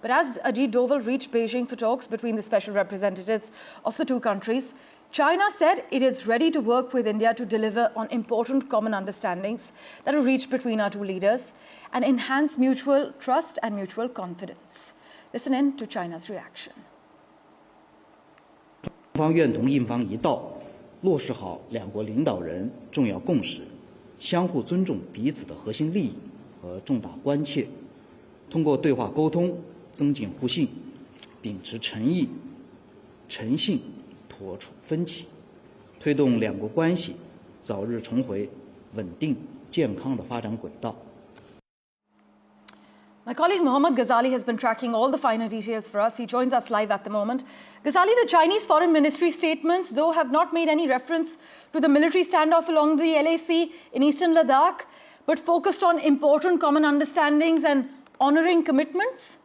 But as Ajit Doval reached Beijing for talks between the special representatives of the two countries, China said it is ready to work with India to deliver on important common understandings that are reached between our two leaders and enhance mutual trust and mutual confidence. Listen in to China's reaction. 双方愿同印方一道，落实好两国领导人重要共识，相互尊重彼此的核心利益和重大关切，通过对话沟通增进互信，秉持诚意、诚信，妥处分歧，推动两国关系早日重回稳定健康的发展轨道。 My colleague Mohammed Ghazali has been tracking all the finer details for us. He joins us live at the moment. Ghazali, the Chinese Foreign Ministry statements, though, have not made any reference to the military standoff along the LAC in eastern Ladakh, but focused on important common understandings and honoring commitments.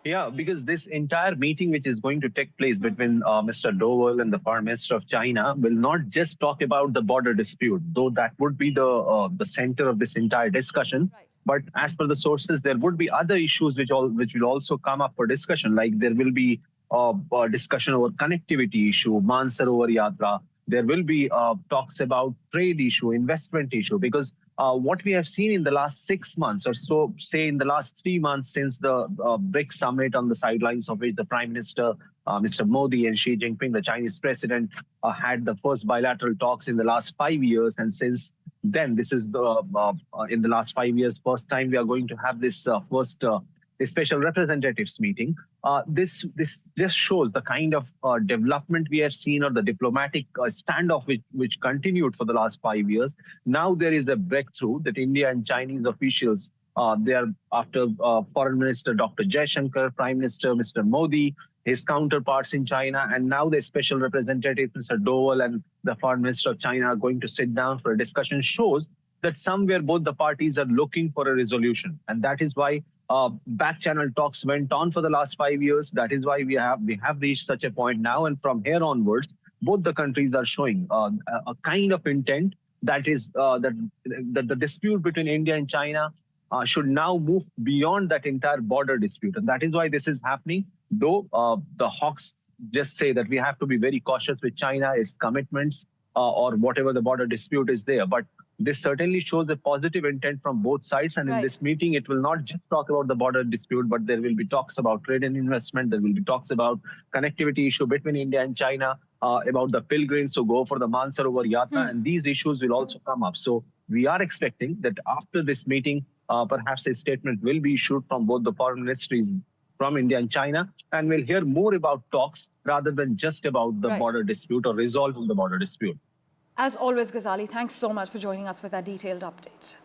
Yeah, because this entire meeting which is going to take place between Mr. Doval and the Foreign Minister of China will not just talk about the border dispute, though that would be the center of this entire discussion. Right. But as per the sources, there would be other issues which will also come up for discussion. Like there will be a discussion over connectivity issue, Mansarovar Yatra. There will be talks about trade issue, investment issue, because what we have seen in the last 6 months or so, say in the last 3 months since the BRICS summit on the sidelines of which the Prime Minister, Mr. Modi and Xi Jinping, the Chinese president, had the first bilateral talks in the last 5 years. And since then, this is in the last 5 years, first time we are going to have this first special representatives meeting. This just shows the kind of development we have seen, or the diplomatic standoff which continued for the last 5 years. Now there is a breakthrough that India and Chinese officials, they are after Foreign Minister Dr. Jaishankar, Prime Minister Mr. Modi, his counterparts in China, and now the special representative Mr. Doval and the Foreign Minister of China are going to sit down for a discussion, shows that somewhere both the parties are looking for a resolution. And that is why back channel talks went on for the last 5 years. That is why we have reached such a point now. And from here onwards, both the countries are showing a kind of intent that is that the dispute between India and China should now move beyond that entire border dispute. And that is why this is happening. Though the hawks just say that we have to be very cautious with China, its commitments, or whatever the border dispute is there. But this certainly shows a positive intent from both sides. And in this meeting, it will not just talk about the border dispute, but there will be talks about trade and investment. There will be talks about connectivity issue between India and China, about the pilgrims who go for the Mansarovar Yatra. And these issues will also come up. So we are expecting that after this meeting, perhaps a statement will be issued from both the foreign ministries from India and China, and we'll hear more about talks rather than just about the border dispute or resolve of the border dispute. As always, Ghazali, thanks so much for joining us with that detailed update.